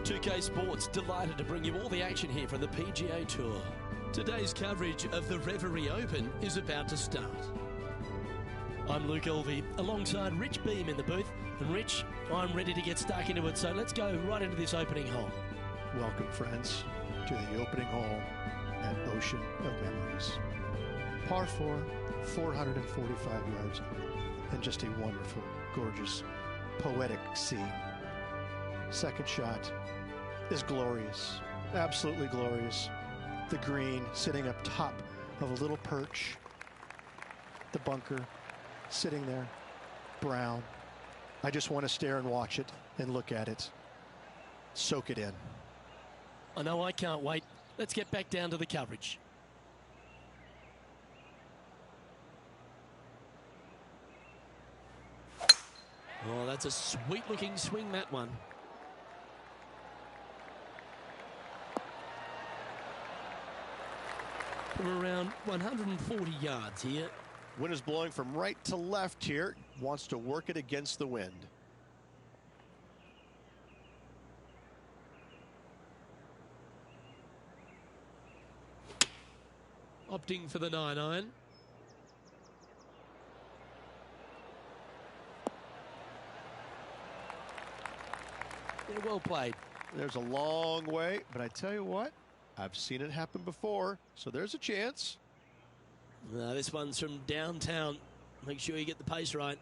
2K Sports, delighted to bring you all the action here from the PGA Tour. Today's coverage of the Reverie Open is about to start. I'm Luke Elvey, alongside Rich Beam in the booth. And Rich, I'm ready to get stuck into it, so let's go right into this opening hole. Welcome, friends, to the opening hole at Ocean of Memories. Par 4, 445 yards, and just a wonderful, gorgeous, poetic scene. Second shot is glorious, absolutely glorious. The green sitting up top of a little perch. The bunker sitting there, brown. I just want to stare and watch it and look at it. Soak it in. I know I can't wait. Let's get back down to the coverage. Oh, that's a sweet-looking swing, that one. From around 140 yards here. Wind is blowing from right to left here. Wants to work it against the wind. Opting for the 9-iron. Yeah, well played. There's a long way, but I tell you what, I've seen it happen before, so there's a chance. This one's from downtown. Make sure you get the pace right.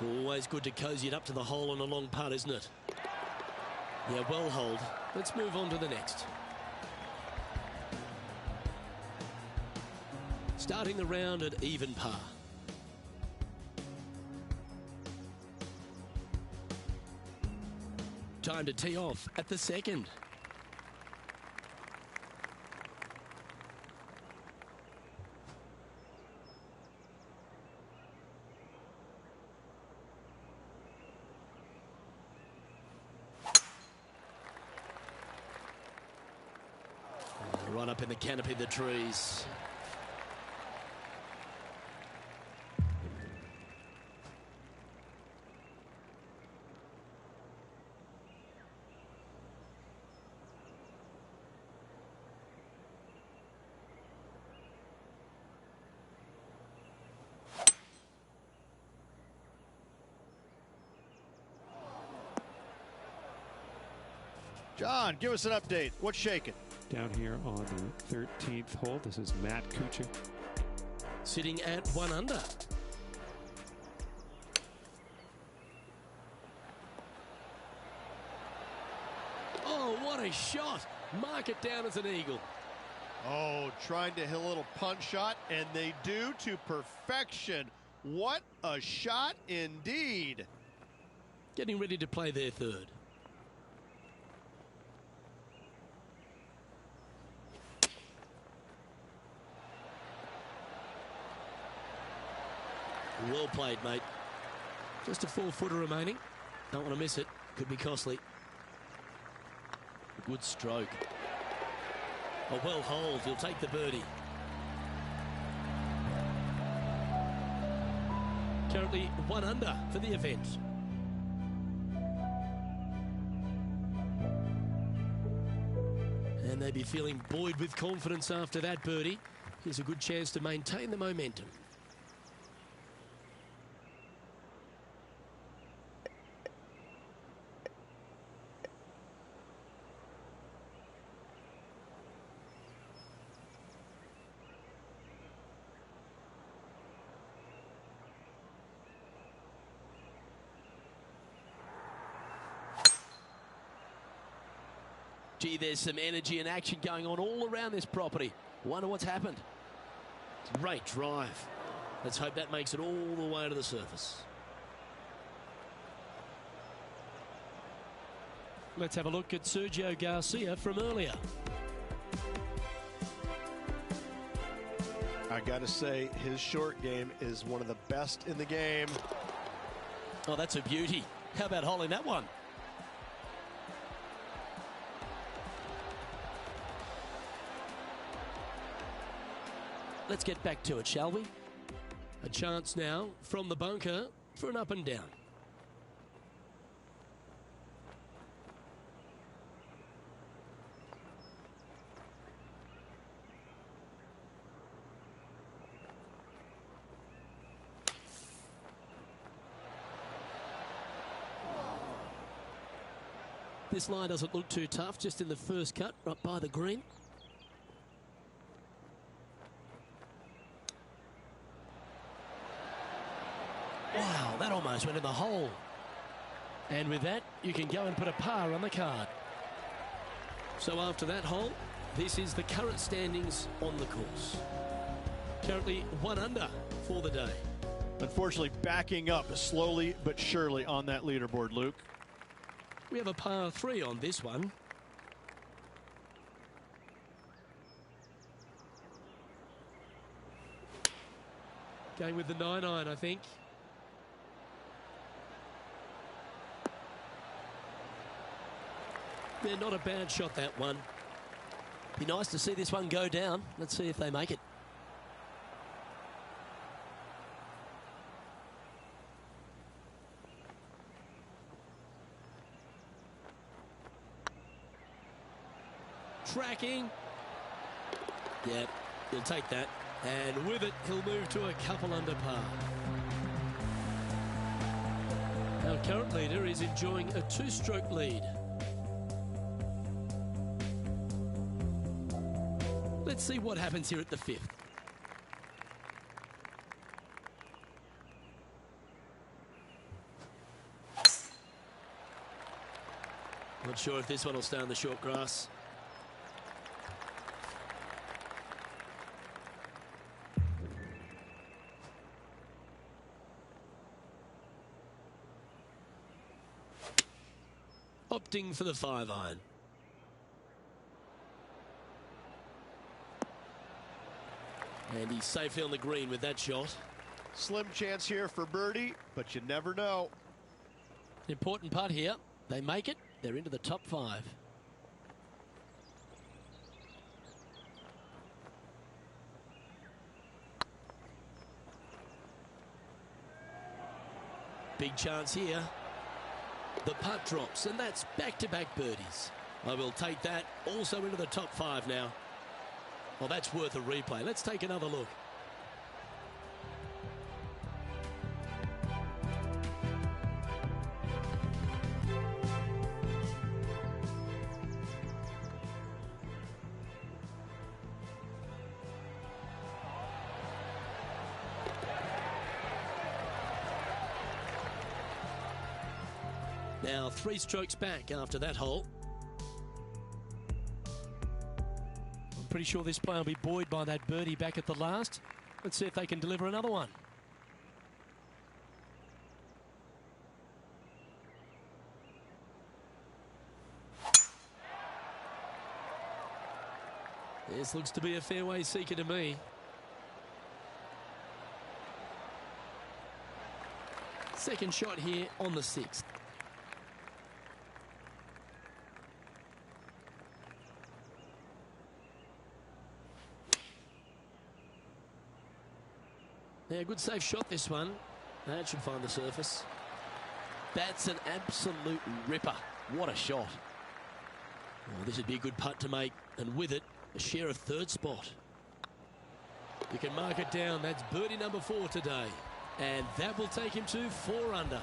It's always good to cozy it up to the hole on a long putt, isn't it? Yeah, well holed. Let's move on to the next. Starting the round at even par. Time to tee off at the second. Right up in the canopy of the trees. John, give us an update. What's shaking? Down here on the 13th hole, this is Matt Kuchar. Sitting at 1 under. Oh, what a shot. Mark it down as an eagle. Oh, trying to hit a little punch shot, and they do to perfection. What a shot indeed. Getting ready to play their third. Well played, mate. Just a 4-footer remaining. Don't want to miss it. Could be costly. A good stroke. A well holed. He'll take the birdie. Currently 1 under for the event. And they'd be feeling buoyed with confidence after that birdie. Here's a good chance to maintain the momentum. Gee, there's some energy and action going on all around this property. Wonder what's happened. Great drive. Let's hope that makes it all the way to the surface. Let's have a look at Sergio Garcia from earlier. I got to say, his short game is one of the best in the game. Oh, that's a beauty. How about holding that one? Let's get back to it, shall we? A chance now from the bunker for an up and down. This line doesn't look too tough, just in the first cut, right by the green. Wow, that almost went in the hole. And with that, you can go and put a par on the card. So after that hole, this is the current standings on the course. Currently 1 under for the day. Unfortunately, backing up slowly but surely on that leaderboard, Luke. We have a par 3 on this one. Going with the 9-iron, I think. Yeah, not a bad shot, that one. Be nice to see this one go down. Let's see if they make it. Tracking. Yeah, he'll take that. And with it, he'll move to a couple under par. Our current leader is enjoying a 2-stroke lead. Let's see what happens here at the 5th. Not sure if this one will stay on the short grass. Opting for the 5-iron. And he's safely on the green with that shot. Slim chance here for birdie, but you never know. Important putt here. They make it. They're into the top 5. Big chance here. The putt drops, and that's back-to-back birdies. I will take that also into the top 5 now. Well, that's worth a replay. Let's take another look. Now 3 strokes back after that hole. I'm pretty sure this player will be buoyed by that birdie back at the last. Let's see if they can deliver another one. This looks to be a fairway seeker to me. Second shot here on the 6th. Yeah, good safe shot this one. That should find the surface. That's an absolute ripper. What a shot. Oh, this would be a good putt to make, and with it, a share of 3rd spot. You can mark it down. That's birdie number 4 today. And that will take him to 4 under.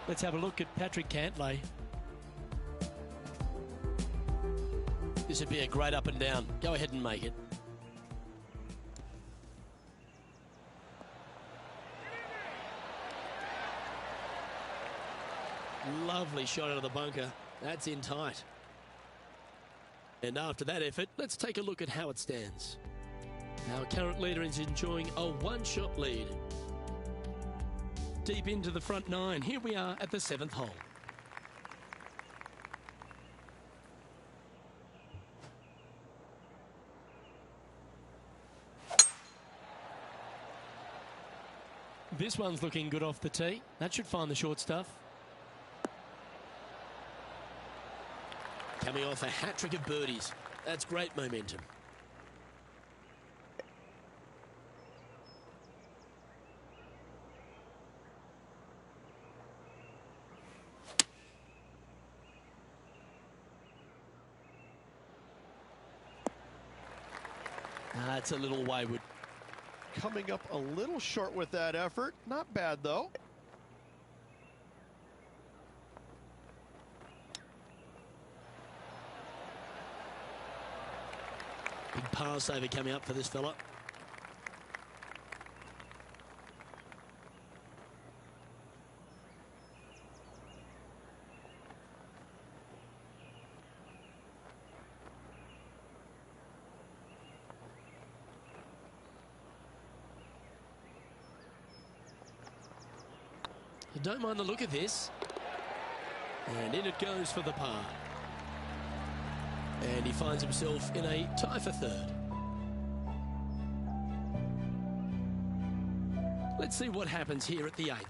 Let's have a look at Patrick Cantlay. This would be a great up and down. Go ahead and make it. Lovely shot out of the bunker. That's in tight. And after that effort, let's take a look at how it stands. Our current leader is enjoying a 1-shot lead. Deep into the front 9. Here we are at the 7th hole. This one's looking good off the tee. That should find the short stuff. Coming off a hat-trick of birdies. That's great momentum. That's a little wayward. Coming up a little short with that effort. Not bad, though. Big par saver coming up for this fella. I don't mind the look of this. And in it goes for the par. And he finds himself in a tie for third. Let's see what happens here at the 8th.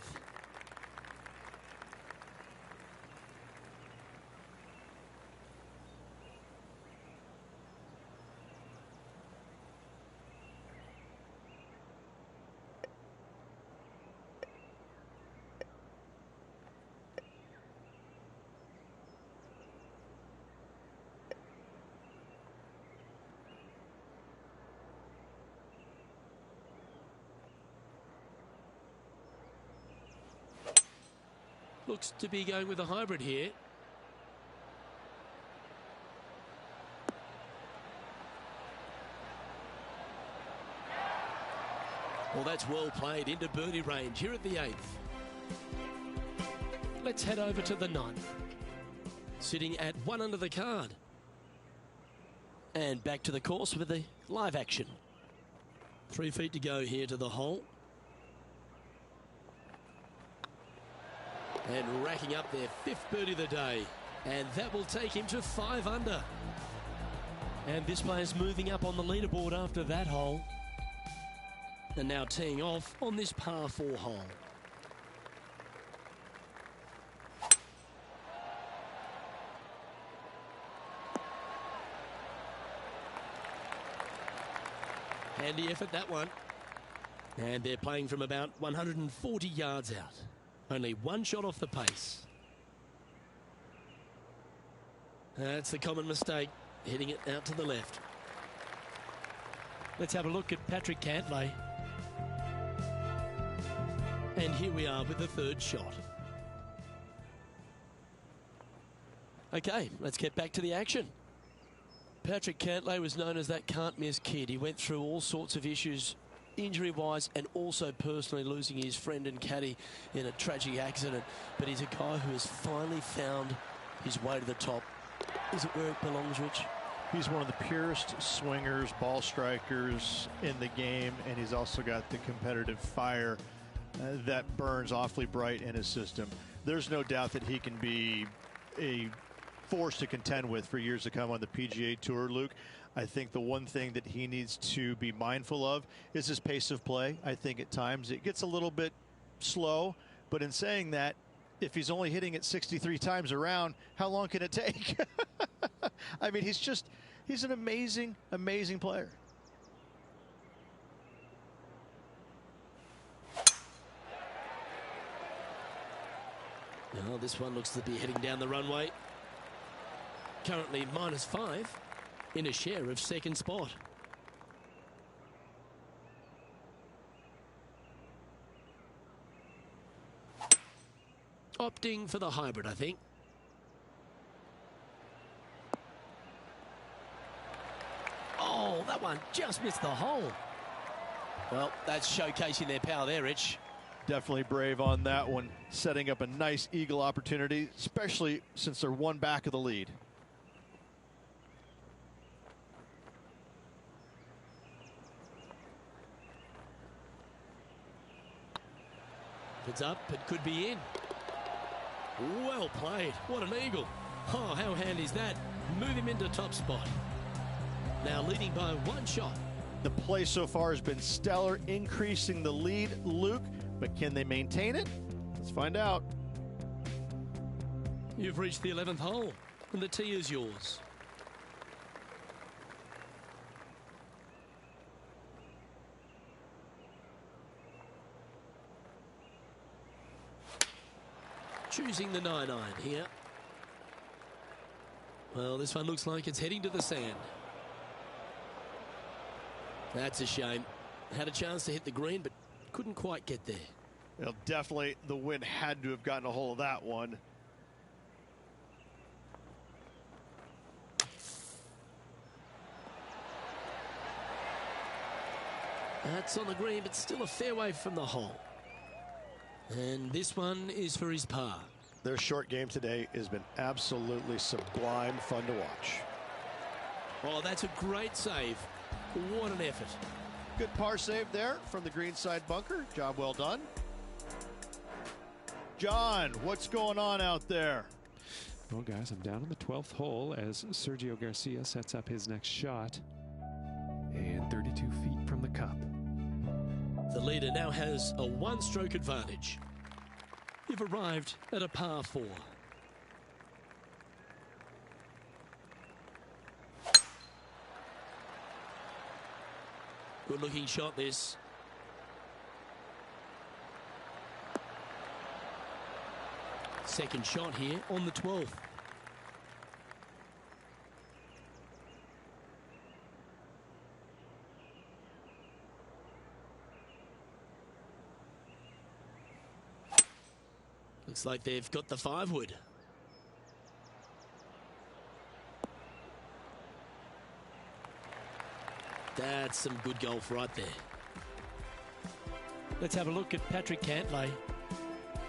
Looks to be going with a hybrid here. Well, that's well played into birdie range here at the 8th. Let's head over to the 9th. Sitting at 1 under the card. And back to the course with the live action. 3 feet to go here to the hole. And racking up their 5th birdie of the day. And that will take him to 5 under. And this player's moving up on the leaderboard after that hole. And now teeing off on this par 4 hole. Handy effort, that one. And they're playing from about 140 yards out. Only 1 shot off the pace. That's the common mistake, hitting it out to the left. Let's have a look at Patrick Cantlay. And here we are with the 3rd shot. Okay, let's get back to the action. Patrick Cantlay was known as that can't-miss kid. He went through all sorts of issues injury-wise and also personally losing his friend and caddy in a tragic accident. But he's a guy who has finally found his way to the top. Is it where it belongs, Rich? He's one of the purest swingers, ball strikers in the game, and he's also got the competitive fire that burns awfully bright in his system. There's no doubt that he can be a force to contend with for years to come on the PGA Tour, Luke. I think the one thing that he needs to be mindful of is his pace of play. I think at times it gets a little bit slow, but in saying that, if he's only hitting it 63 times around, how long can it take? I mean, he's an amazing, amazing player. Well, this one looks to be heading down the runway. Currently -5 in a share of 2nd spot. Opting for the hybrid, I think. Oh, that one just missed the hole. Well, that's showcasing their power there, Rich. Definitely brave on that one, setting up a nice eagle opportunity, especially since they're 1 back of the lead. If it's up, it could be in. Well played. What an eagle. Oh, how handy is that? Move him into top spot. Now leading by 1 shot. The play so far has been stellar, increasing the lead. Luke, But can they maintain it? Let's find out. You've reached the 11th hole, and the tee is yours. Choosing the 9-iron here. Well, this one looks like it's heading to the sand. That's a shame. Had a chance to hit the green, but couldn't quite get there. Well, definitely the wind had to have gotten a hold of that one. That's on the green, but still a fair way from the hole. And this one is for his par. Their short game today has been absolutely sublime fun to watch. Oh, that's a great save. What an effort. Good par save there from the greenside bunker. Job well done. John, what's going on out there? Well, guys, I'm down on the 12th hole as Sergio Garcia sets up his next shot. And 32 feet from the cup. The leader now has a one-stroke advantage. You've arrived at a par 4. Good-looking shot, this. Second shot here on the 12th. Looks like they've got the 5-wood. That's some good golf right there. Let's have a look at Patrick Cantlay.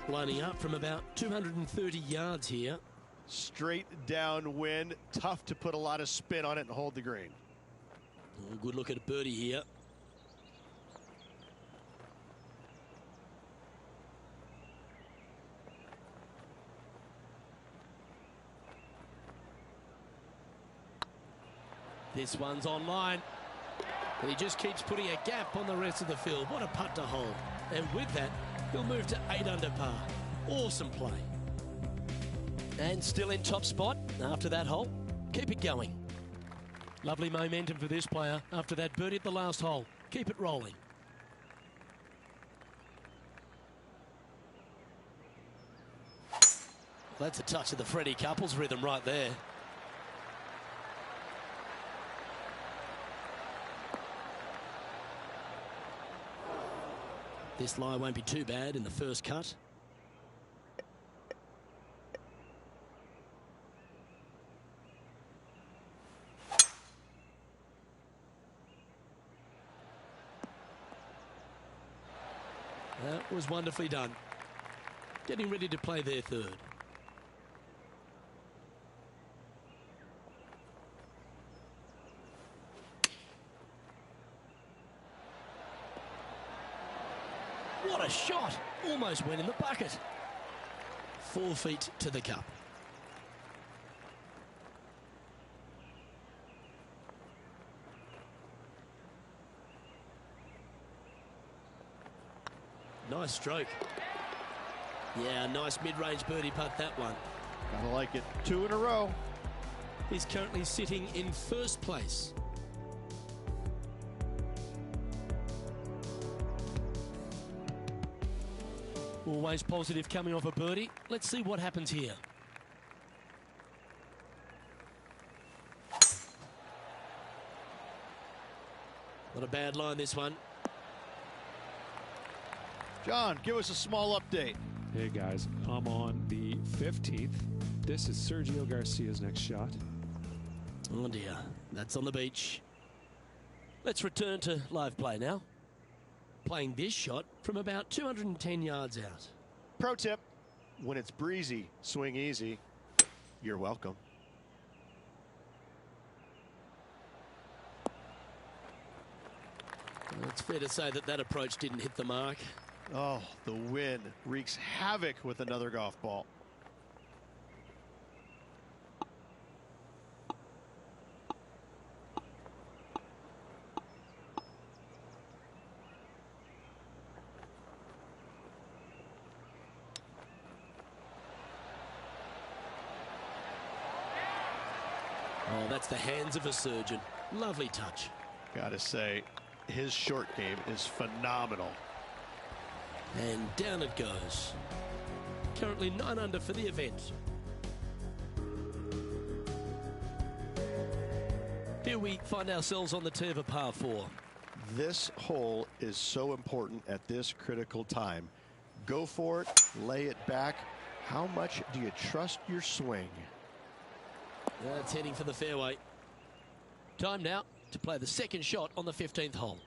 Lining up from about 230 yards here. Straight downwind. Tough to put a lot of spin on it and hold the green. Oh, good look at a birdie here. This one's online. He just keeps putting a gap on the rest of the field. What a putt to hold. And with that, he'll move to 8 under par. Awesome play. And still in top spot after that hole. Keep it going. Lovely momentum for this player after that birdie at the last hole. Keep it rolling. That's a touch of the Freddie Couples rhythm right there. This lie won't be too bad in the first cut. That was wonderfully done. Getting ready to play their third. What a shot! Almost went in the bucket. 4 feet to the cup. Nice stroke. Yeah, nice mid-range birdie putt, that one. Gotta like it. 2 in a row. He's currently sitting in first place. Always positive coming off a birdie. Let's see what happens here. Not a bad line, this one. John, give us a small update. Hey, guys, I'm on the 15th. This is Sergio Garcia's next shot. Oh, dear. That's on the beach. Let's return to live play now. Playing this shot from about 210 yards out. Pro tip, when it's breezy, swing easy. You're welcome. Well, it's fair to say that that approach didn't hit the mark. Oh, the wind wreaks havoc with another golf ball. that's the hands of a surgeon. Lovely touch. Gotta say, his short game is phenomenal. And down it goes. Currently 9 under for the event. Here we find ourselves on the tee of a par 4. This hole is so important at this critical time. Go for it, lay it back. How much do you trust your swing? That's heading for the fairway. Time now to play the second shot on the 15th hole.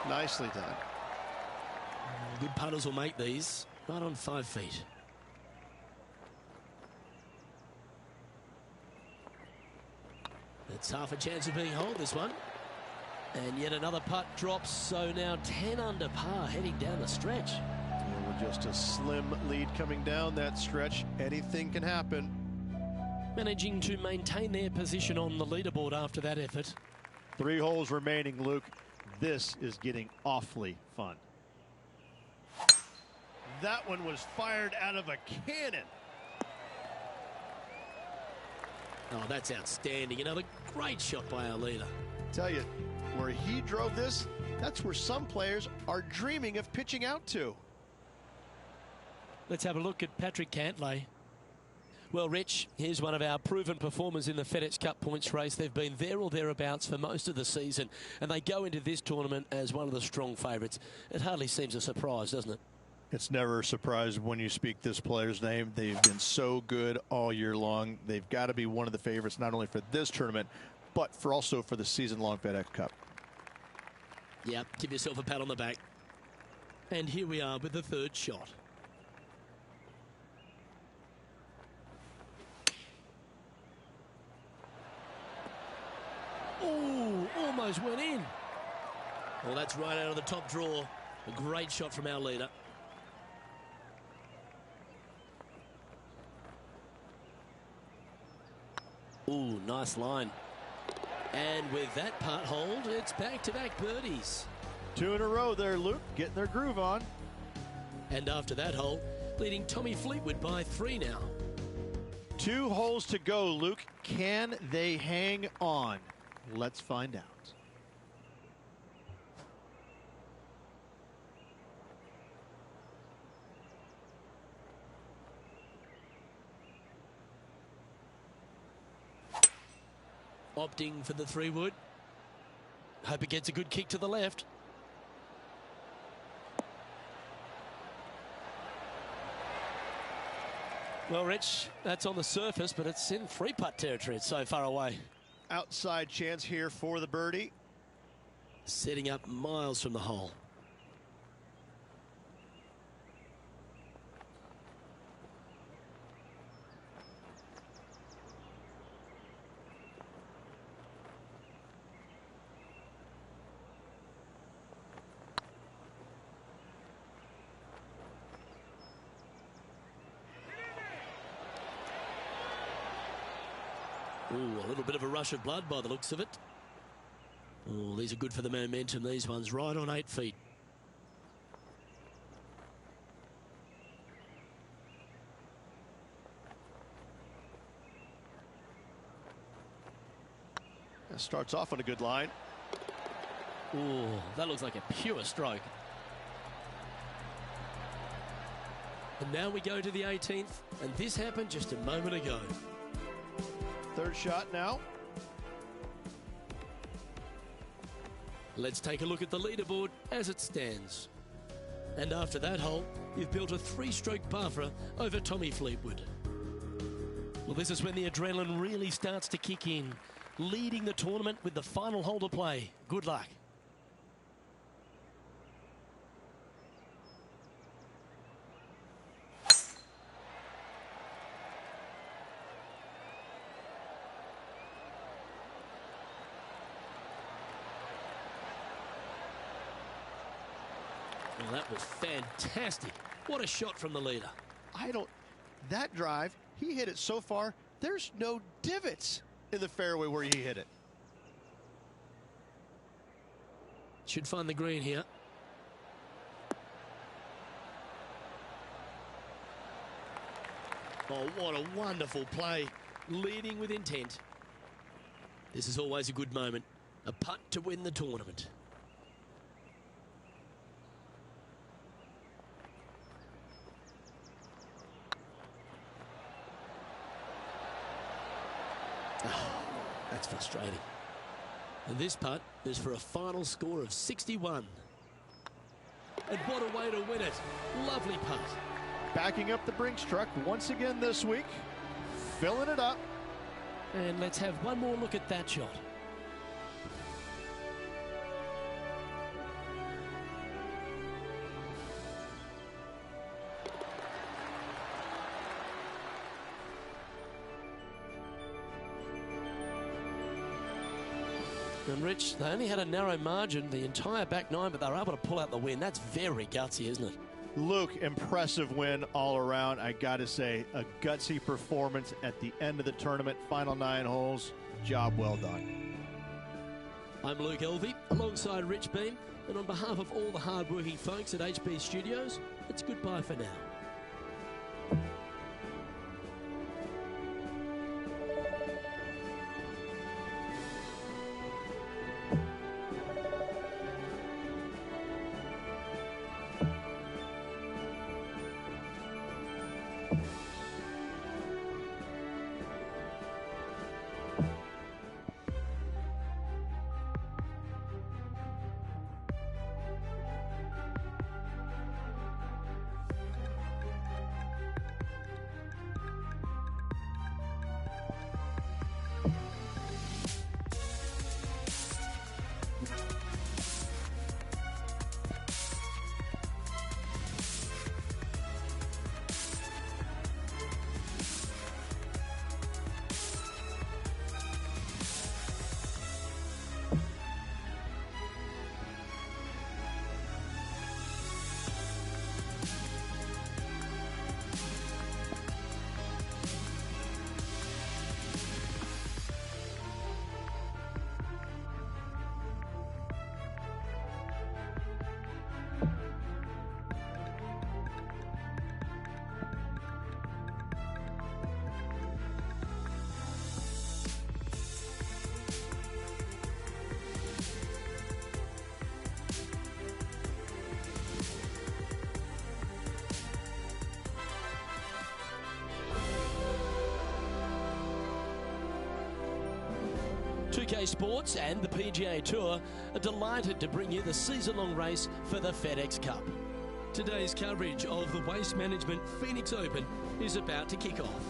Nicely done. Good putters will make these. Right on 5 feet. It's half a chance of being holed, this one. And yet another putt drops, so now 10 under par heading down the stretch. And with just a slim lead coming down that stretch, anything can happen. Managing to maintain their position on the leaderboard after that effort. 3 holes remaining, Luke. This is getting awfully fun. That one was fired out of a cannon. Oh, that's outstanding. Another great shot by our leader. Tell you, where he drove this, that's where some players are dreaming of pitching out to. Let's have a look at Patrick Cantlay. Well, Rich, here's one of our proven performers in the FedEx Cup points race. They've been there or thereabouts for most of the season, and they go into this tournament as one of the strong favourites. It hardly seems a surprise, doesn't it? It's never a surprise when you speak this player's name. They've been so good all year long. They've got to be one of the favorites, not only for this tournament, but also for the season-long FedEx Cup. Yep, give yourself a pat on the back. And here we are with the third shot. Oh, almost went in. Well, that's right out of the top draw. A great shot from our leader. Ooh, nice line. And with that putt hold, it's back-to-back birdies. 2 in a row there, Luke, getting their groove on. And after that hole, leading Tommy Fleetwood by 3 now. 2 holes to go, Luke. Can they hang on? Let's find out. Opting for the 3-wood. Hope it gets a good kick to the left. Well, Rich, that's on the surface, but it's in 3-putt territory. It's so far away. Outside chance here for the birdie. Setting up miles from the hole. Ooh, a little bit of a rush of blood by the looks of it. Oh, these are good for the momentum, these ones, right on 8 feet. That starts off on a good line. Ooh, that looks like a pure stroke. And now we go to the 18th, and this happened just a moment ago. Third shot now. Let's take a look at the leaderboard as it stands. And after that hole, you've built a 3-stroke buffer over Tommy Fleetwood. Well, this is when the adrenaline really starts to kick in, leading the tournament with the final hole to play. Good luck. Well, that was fantastic. What a shot from the leader. That drive He hit it so far, there's no divots in the fairway where he hit it. Should find the green here. Oh, what a wonderful play. Leading with intent. This is always a good moment. A putt to win the tournament. Oh, that's frustrating. And this putt is for a final score of 61. And what a way to win it. Lovely putt. Backing up the Brinks truck once again this week. Filling it up. And let's have one more look at that shot. And Rich, they only had a narrow margin the entire back nine, but they were able to pull out the win. That's very gutsy, isn't it? Luke, impressive win all around. I got to say, a gutsy performance at the end of the tournament. Final 9 holes. Job well done. I'm Luke Elvey, alongside Rich Beam. And on behalf of all the hard-working folks at HB Studios, it's goodbye for now. PGA Sports and the PGA Tour are delighted to bring you the season-long race for the FedEx Cup. Today's coverage of the Waste Management Phoenix Open is about to kick off.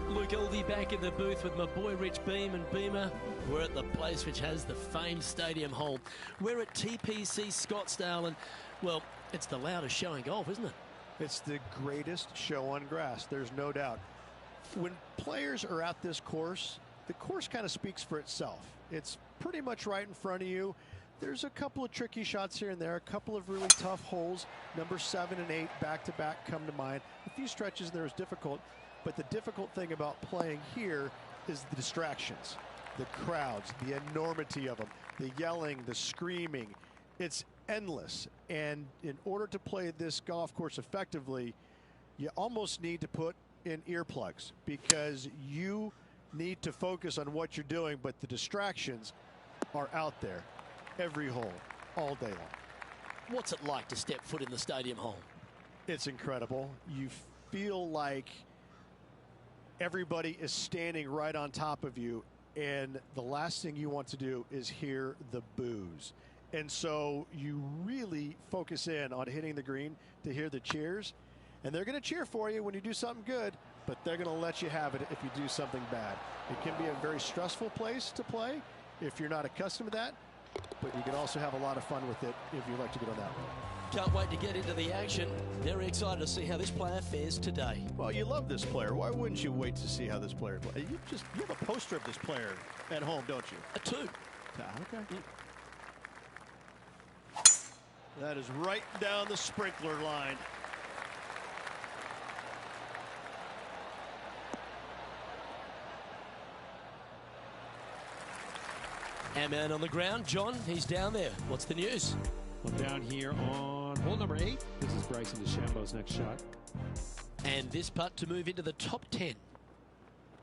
Luke Elvey back in the booth with my boy Rich Beam and Beamer. We're at the place which has the famed stadium hole. We're at TPC Scottsdale and, well, it's the loudest show in golf, isn't it? It's the greatest show on grass, there's no doubt. When players are at this course, the course kind of speaks for itself. It's pretty much right in front of you. There's a couple of tricky shots here and there, a couple of really tough holes. Number 7 and 8 back-to-back come to mind. A few stretches there is difficult, but the difficult thing about playing here is the distractions, the crowds, the enormity of them, the yelling, the screaming. It's endless, and in order to play this golf course effectively, you almost need to put in earplugs because you need to focus on what you're doing, but the distractions are out there every hole, all day long. What's it like to step foot in the stadium hole? It's incredible. You feel like everybody is standing right on top of you, and the last thing you want to do is hear the boos. And so you really focus in on hitting the green to hear the cheers, and they're going to cheer for you when you do something good, but they're going to let you have it if you do something bad. It can be a very stressful place to play if you're not accustomed to that, but you can also have a lot of fun with it if you like to get on that road. Can't wait to get into the action. Very excited to see how this player fares today. Well, you love this player. Why wouldn't you wait to see how this player plays? You have a poster of this player at home, don't you? A 2. Okay. That is right down the sprinkler line. Our man on the ground, John, he's down there. What's the news? Well, down here on hole number 8, this is Bryson DeChambeau's next shot. And this putt to move into the top 10.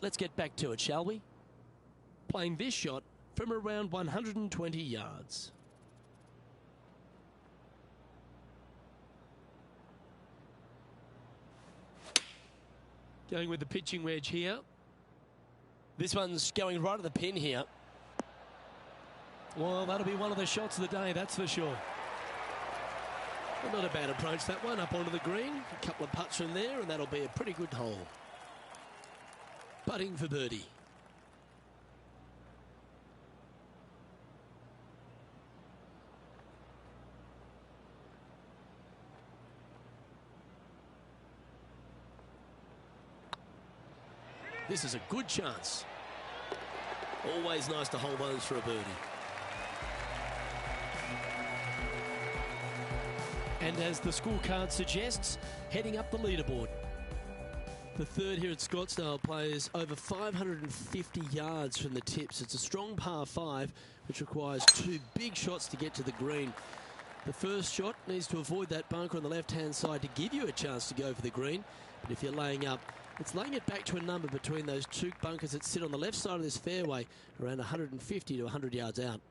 Let's get back to it, shall we? Playing this shot from around 120 yards. Going with the pitching wedge here. This one's going right at the pin here. Well, that'll be one of the shots of the day, that's for sure. Well, not a bad approach, that one, up onto the green. A couple of putts from there, and that'll be a pretty good hole. Putting for birdie. This is a good chance. Always nice to hold those for a birdie. And as the scorecard suggests, heading up the leaderboard. The third here at Scottsdale plays over 550 yards from the tips. It's a strong par 5, which requires 2 big shots to get to the green. The first shot needs to avoid that bunker on the left-hand side to give you a chance to go for the green. But if you're laying up, it's laying it back to a number between those 2 bunkers that sit on the left side of this fairway, around 150 to 100 yards out.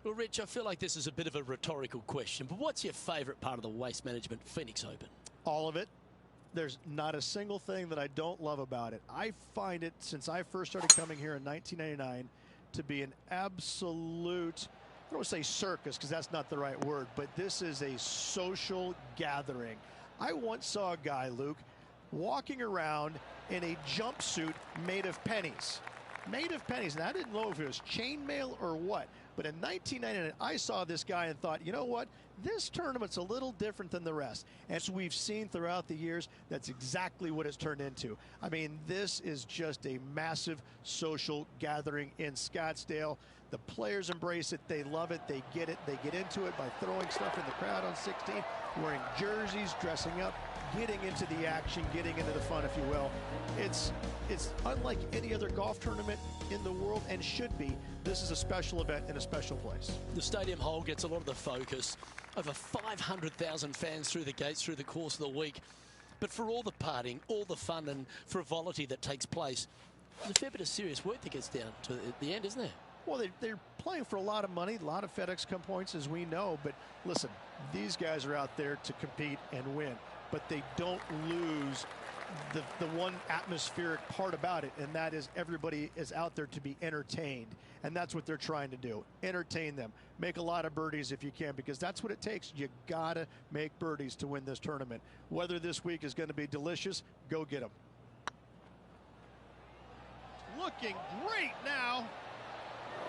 Well, Rich, I feel like this is a bit of a rhetorical question, but what's your favourite part of the Waste Management Phoenix Open? All of it. There's not a single thing that I don't love about it. I find it, since I first started coming here in 1999, to be an absolute, I don't want to say circus because that's not the right word, but this is a social gathering. I once saw a guy, Luke, walking around in a jumpsuit made of pennies. Made of pennies. And I didn't know if it was chainmail or what. But in 1999, I saw this guy and thought, you know what? This tournament's a little different than the rest. As we've seen throughout the years, that's exactly what it's turned into. I mean, this is just a massive social gathering in Scottsdale. The players embrace it. They love it. They get it. They get into it by throwing stuff in the crowd on 16, wearing jerseys, dressing up, getting into the action, getting into the fun, if you will. It's unlike any other golf tournament in the world, and should be. This is a special event in a special place. The stadium hole gets a lot of the focus. Over 500,000 fans through the gates through the course of the week. But for all the partying, all the fun and frivolity that takes place, there's a fair bit of serious work that gets down to the end, isn't there? Well, they're playing for a lot of money, a lot of FedEx Cup points, as we know. But listen, these guys are out there to compete and win. But they don't lose the one atmospheric part about it, and that is everybody is out there to be entertained. And that's what they're trying to do. Entertain them. Make a lot of birdies if you can, because that's what it takes. You got to make birdies to win this tournament. Whether this week is going to be delicious, go get them. Looking great now.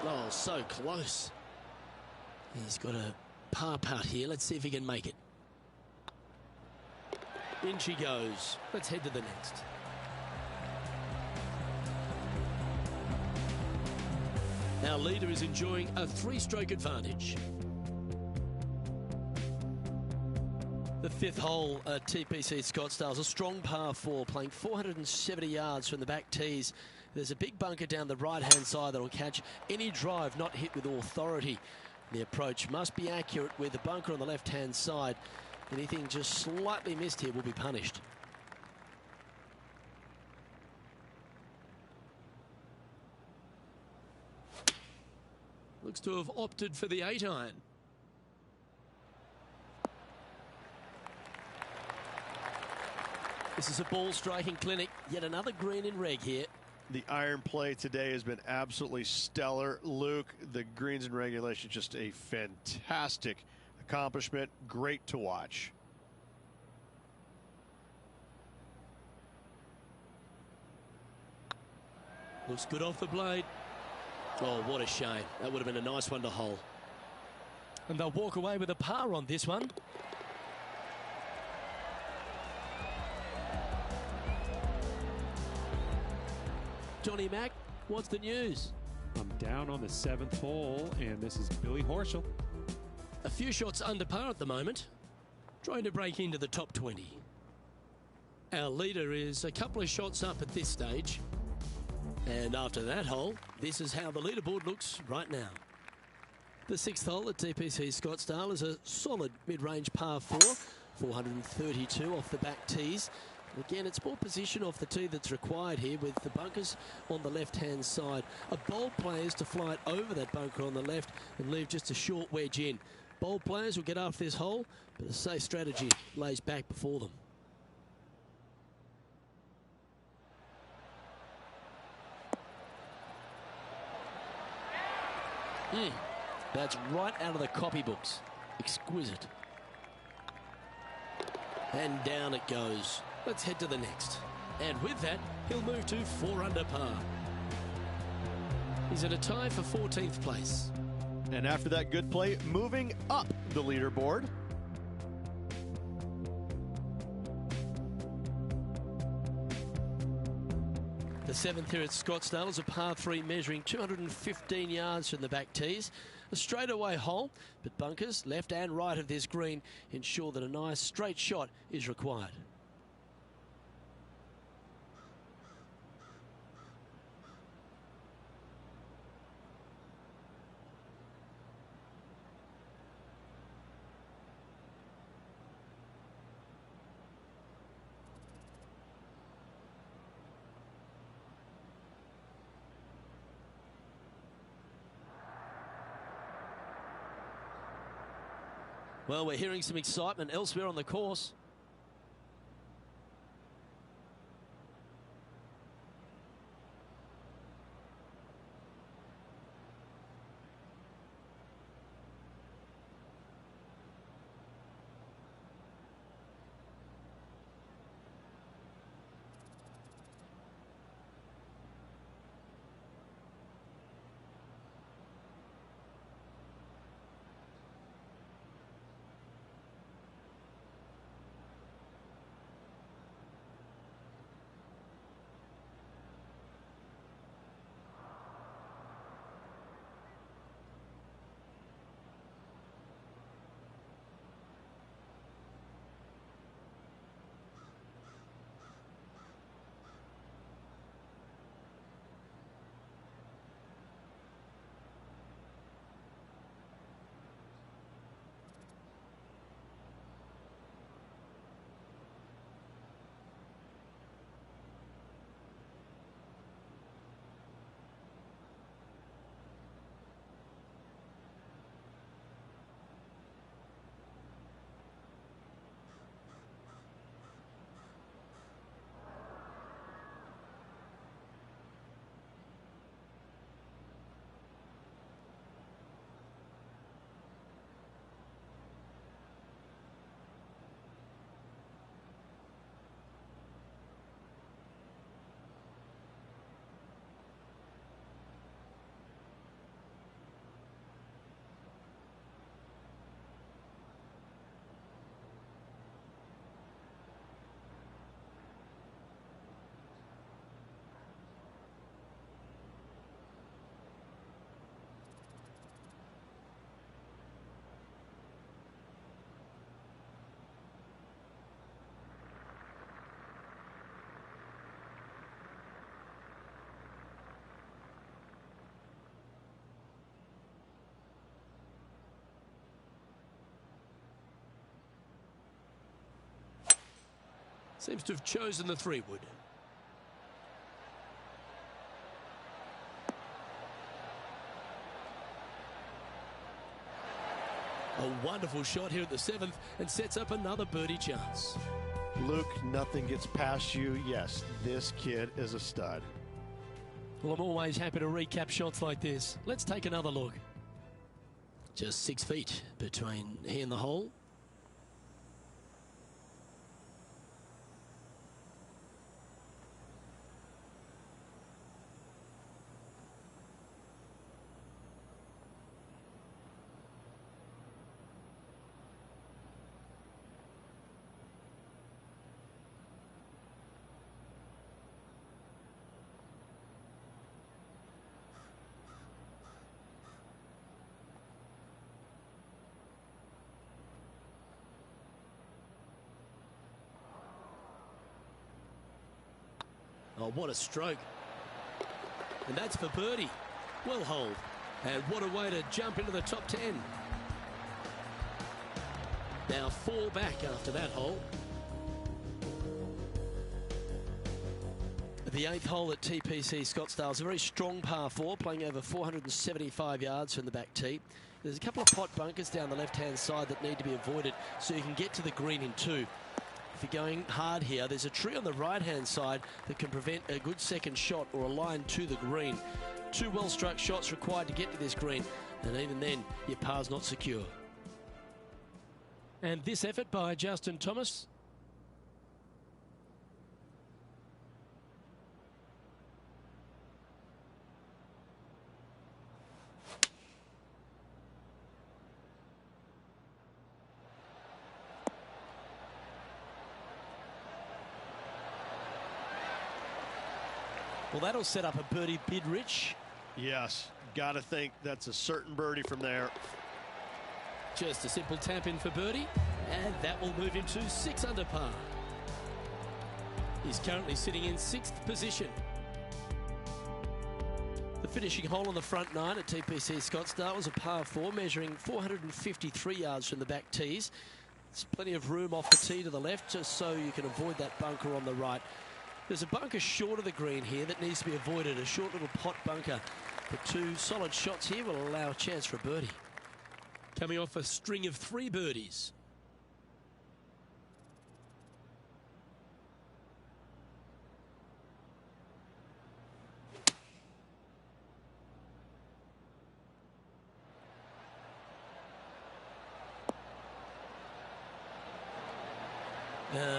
Oh, so close. He's got a par putt here. Let's see if he can make it. In she goes. Let's head to the next. Our leader is enjoying a 3-stroke advantage. The 5th hole at TPC Scottsdale is a strong par 4, playing 470 yards from the back tees. There's a big bunker down the right-hand side that will catch any drive not hit with authority. The approach must be accurate with the bunker on the left-hand side. Anything just slightly missed here will be punished. Looks to have opted for the 8-iron. This is a ball striking clinic. Yet another green in reg here. The iron play today has been absolutely stellar. Luke, the greens in regulation, just a fantastic accomplishment. Great to watch. Looks good off the blade. Oh, what a shame. That would have been a nice one to hole. And they'll walk away with a par on this one. Johnny Mack, what's the news? I'm down on the 7th hole, and this is Billy Horschel. A few shots under par at the moment, trying to break into the top 20. Our leader is a couple of shots up at this stage. And after that hole, this is how the leaderboard looks right now. The 6th hole at TPC Scottsdale is a solid mid-range par 4, 432 off the back tees. Again, it's more position off the tee that's required here, with the bunkers on the left-hand side. A bold player is to fly it over that bunker on the left and leave just a short wedge in. Bold players will get after this hole, but a safe strategy lays back before them. That's right out of the copybooks. Exquisite. And down it goes. Let's head to the next. And with that, he'll move to 4 under par. He's in a tie for 14th place. And after that good play, moving up the leaderboard. The 7th here at Scottsdale is a par 3 measuring 215 yards from the back tees. A straightaway hole, but bunkers left and right of this green ensure that a nice straight shot is required. Well, we're hearing some excitement elsewhere on the course. Seems to have chosen the 3-wood. A wonderful shot here at the 7th and sets up another birdie chance. Luke, nothing gets past you. Yes, this kid is a stud. Well, I'm always happy to recap shots like this. Let's take another look. Just 6 feet between he and the hole. Oh, what a stroke. And that's for birdie. Well holed. And what a way to jump into the top 10. Now 4 back after that hole. The 8th hole at TPC Scottsdale is a very strong par 4, playing over 475 yards from the back tee. There's a couple of pot bunkers down the left-hand side that need to be avoided so you can get to the green in 2. If you're going hard here, there's a tree on the right-hand side that can prevent a good second shot or a line to the green. 2 well-struck shots required to get to this green, and even then, your par's not secure. And this effort by Justin Thomas. Well, that'll set up a birdie bid, Rich. Yes, got to think that's a certain birdie from there. Just a simple tap in for birdie, and that will move him to 6 under par. He's currently sitting in 6th position. The finishing hole on the front 9 at TPC Scottsdale was a par 4, measuring 453 yards from the back tees. There's plenty of room off the tee to the left, just so you can avoid that bunker on the right. There's a bunker short of the green here that needs to be avoided, a short little pot bunker. The 2 solid shots here will allow a chance for a birdie. Coming off a string of 3 birdies.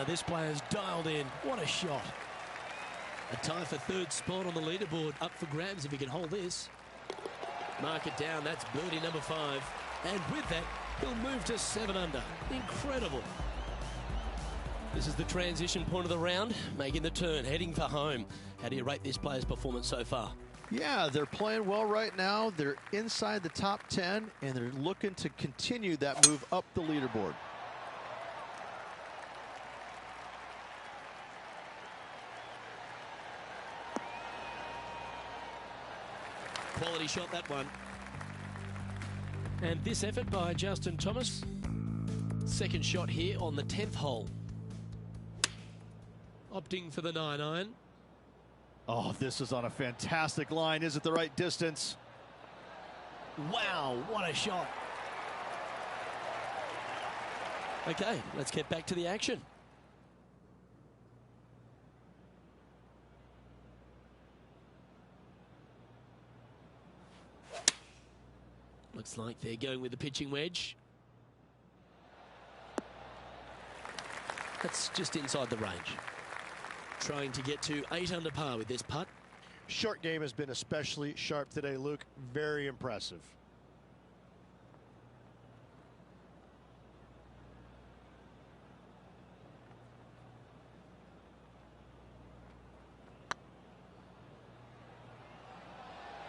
This player's dialed in. What a shot. A tie for 3rd spot on the leaderboard, up for grabs if he can hold this. Mark it down, that's birdie number 5. And with that, he'll move to 7 under. Incredible. This is the transition point of the round, making the turn, heading for home. How do you rate this player's performance so far? Yeah, they're playing well right now. They're inside the top 10, and they're looking to continue that move up the leaderboard. Quality shot, that one. And this effort by Justin Thomas. 2nd shot here on the 10th hole. Opting for the 9-iron. Oh, this is on a fantastic line. Is it the right distance? Wow, what a shot. Okay, let's get back to the action. Looks like they're going with the pitching wedge. That's just inside the range. Trying to get to 8 under par with this putt. Short game has been especially sharp today, Luke. Very impressive.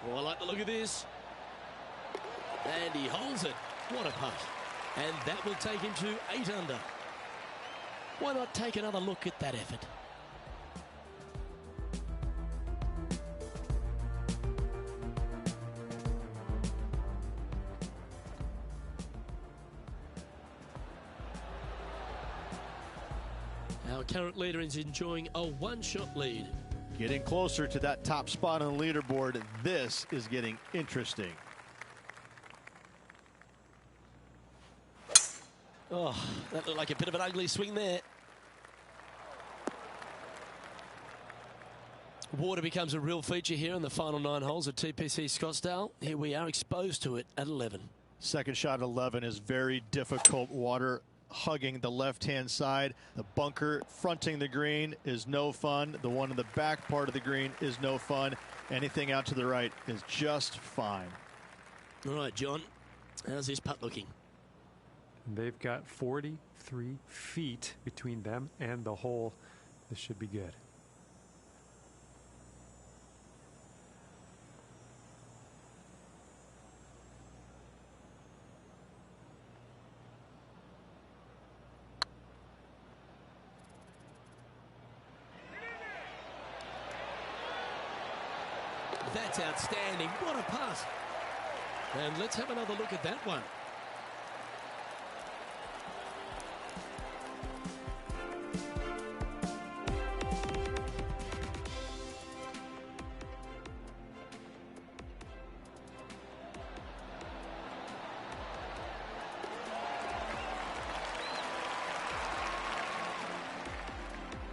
Oh, I like the look of this. And he holds it. What a putt. And that will take him to 8 under. Why not take another look at that effort? Our current leader is enjoying a 1-shot lead. Getting closer to that top spot on the leaderboard. This is getting interesting. Oh, that looked like a bit of an ugly swing there. Water becomes a real feature here in the final 9 holes at TPC Scottsdale. Here we are exposed to it at 11. 2nd shot at 11 is very difficult. Water hugging the left-hand side. The bunker fronting the green is no fun. The one in the back part of the green is no fun. Anything out to the right is just fine. All right, John, how's this putt looking? They've got 43 feet between them and the hole. This should be good. That's That's outstanding. What a putt. And let's have another look at that one.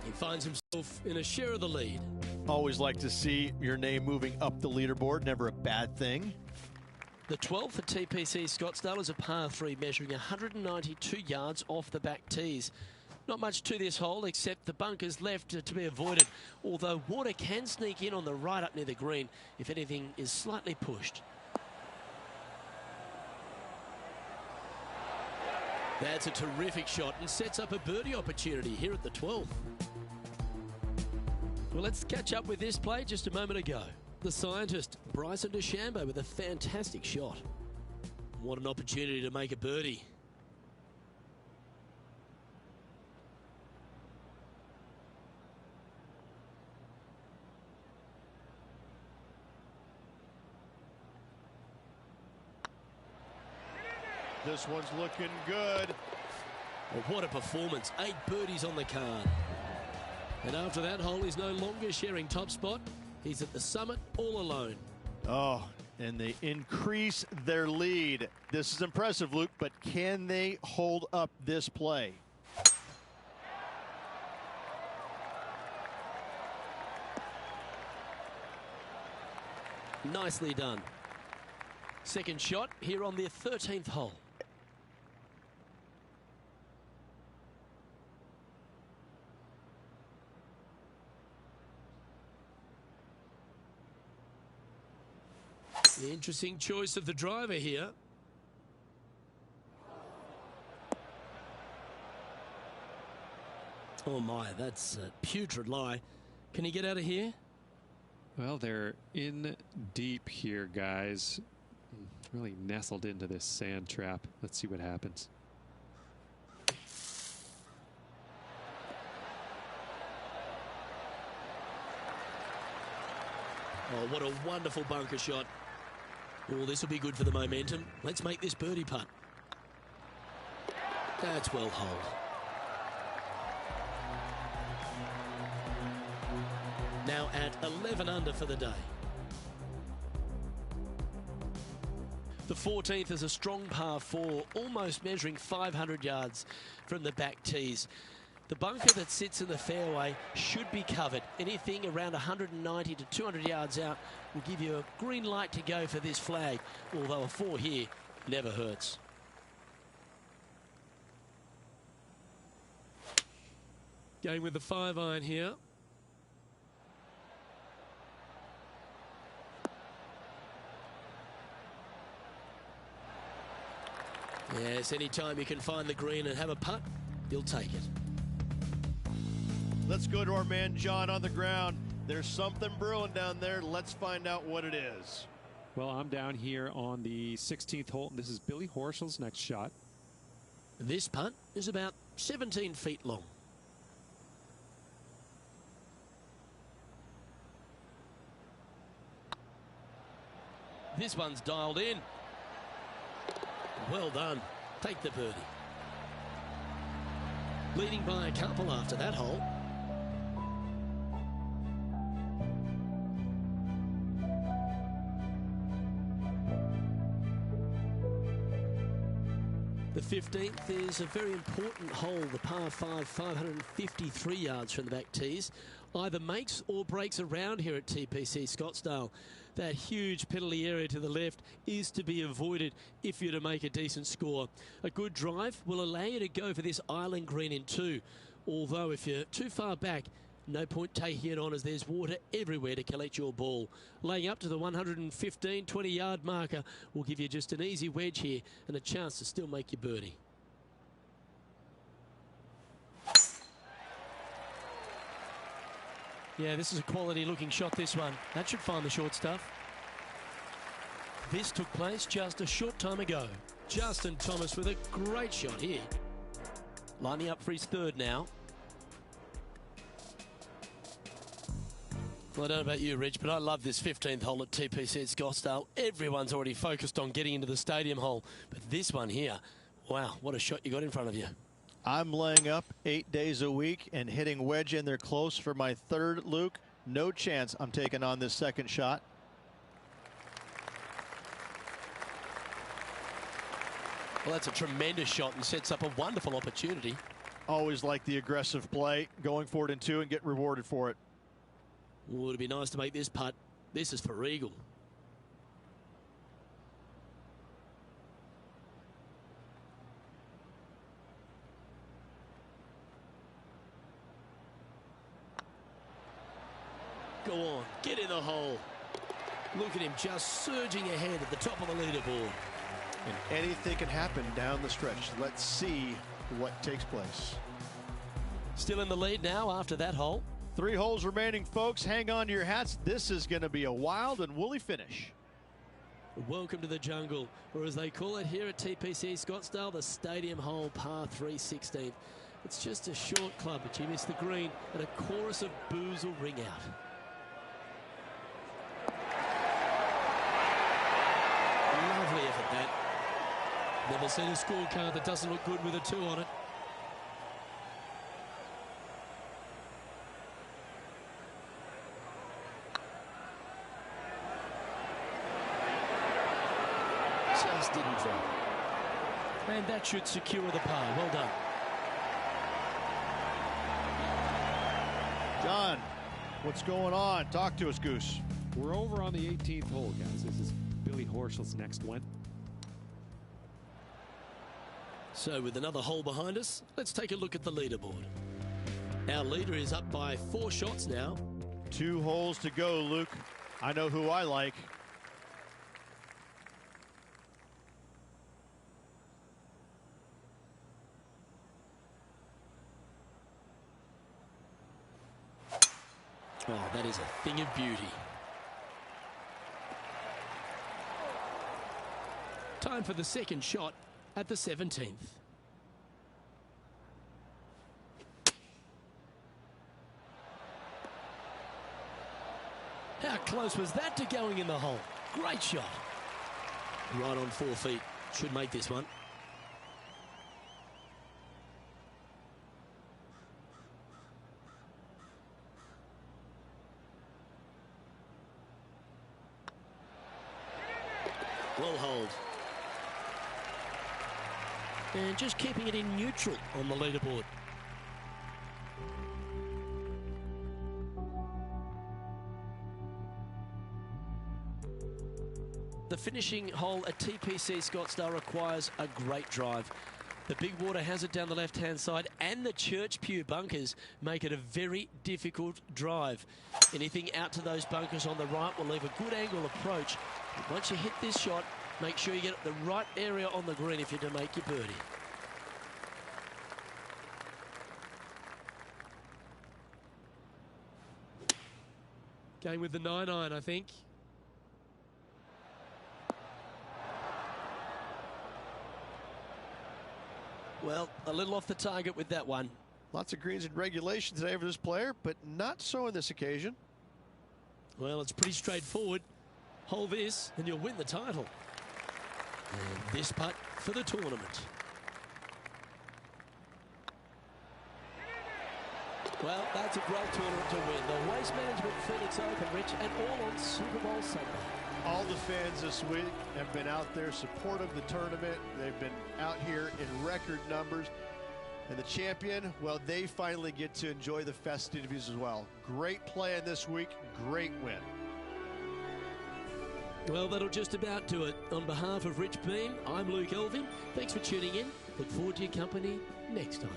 He finds himself in a share of the lead. Always like to see your name moving up the leaderboard. Never a bad thing. The 12th at TPC Scottsdale is a par 3 measuring 192 yards off the back tees. Not much to this hole except the bunkers left to be avoided, although water can sneak in on the right up near the green if anything is slightly pushed. That's a terrific shot and sets up a birdie opportunity here at the 12th. Well, let's catch up with this play just a moment ago. The scientist, Bryson DeChambeau, with a fantastic shot. What an opportunity to make a birdie. This one's looking good. Well, what a performance. 8 birdies on the card. And after that hole, he's no longer sharing top spot. He's at the summit all alone. Oh, and they increase their lead. This is impressive, Luke, but can they hold up this play? Nicely done. Second shot here on the 13th hole. The interesting choice of the driver here. Oh my, that's a putrid lie. Can he get out of here? Well, they're in deep here, guys. Really nestled into this sand trap. Let's see what happens. Oh, what a wonderful bunker shot. Oh, this will be good for the momentum. Let's make this birdie putt. That's well holed. Now at 11 under for the day. The 14th is a strong par 4, almost measuring 500 yards from the back tees. The bunker that sits in the fairway should be covered. Anything around 190 to 200 yards out will give you a green light to go for this flag, although a 4 here never hurts. Going with the 5-iron here. Yes, anytime you can find the green and have a putt, you'll take it. Let's go to our man John on the ground. There's something brewing down there. Let's find out what it is. Well, I'm down here on the 16th hole. This is Billy Horschel's next shot. This putt is about 17 feet long. This one's dialed in. Well done. Take the birdie. Leading by a couple after that hole. The 15th is a very important hole, the par 5, 553 yards from the back tees. Either makes or breaks around here at TPC Scottsdale. That huge penalty area to the left is to be avoided if you're to make a decent score. A good drive will allow you to go for this island green in 2. Although if you're too far back, no point taking it on as there's water everywhere to collect your ball. Laying up to the 115, 20-yard marker will give you just an easy wedge here and a chance to still make your birdie. Yeah, this is a quality-looking shot, this one. That should find the short stuff. This took place just a short time ago. Justin Thomas with a great shot here. Lining up for his 3rd now. Well, I don't know about you, Rich, but I love this 15th hole at TPC at Scottsdale. Everyone's already focused on getting into the stadium hole, but this one here, wow, what a shot you got in front of you. I'm laying up 8 days a week and hitting wedge in there close for my third, Luke. No chance I'm taking on this second shot. Well, that's a tremendous shot and sets up a wonderful opportunity. Always like the aggressive play, going for it in two and get rewarded for it. Oh, it'd be nice to make this putt. This is for eagle. Go on, get in the hole. Look at him just surging ahead at the top of the leaderboard. And anything can happen down the stretch. Let's see what takes place. Still in the lead now after that hole. 3 holes remaining, folks. Hang on to your hats. This is going to be a wild and woolly finish. Welcome to the jungle, or as they call it here at TPC Scottsdale, the stadium hole par 3 16th. It's just a short club, but you miss the green, and a chorus of boos will ring out. Lovely effort, that. Never seen a scorecard that doesn't look good with a 2 on it. Just didn't drop. And that should secure the par. Well done. John, what's going on? Talk to us, Goose. We're over on the 18th hole, guys. This is Billy Horschel's next one. So with another hole behind us, let's take a look at the leaderboard. Our leader is up by 4 shots now. 2 holes to go, Luke. I know who I like. Oh, that is a thing of beauty. Time for the second shot at the 17th. How close was that to going in the hole? Great shot. Right on 4 feet. Should make this one. Well hold. And just keeping it in neutral on the leaderboard. The finishing hole at TPC Scottsdale requires a great drive. The big water has it down the left-hand side, and the Church Pew bunkers make it a very difficult drive. Anything out to those bunkers on the right will leave a good angle approach. But once you hit this shot, make sure you get the right area on the green if you're to make your birdie. Going with the 9-iron, I think. Well, a little off the target with that one. Lots of greens in regulation today for this player, but not so on this occasion. Well, it's pretty straightforward. Hold this and you'll win the title. And this putt for the tournament. Well, that's a great tournament to win. The Waste Management Phoenix Open, Rich, and all on Super Bowl Sunday. All the fans this week have been out there supportive of the tournament. They've been out here in record numbers. And the champion, well, they finally get to enjoy the festivities as well. Great play in this week, great win. Well, that'll just about do it. On behalf of Rich Beam, I'm Luke Elving. Thanks for tuning in. Look forward to your company next time.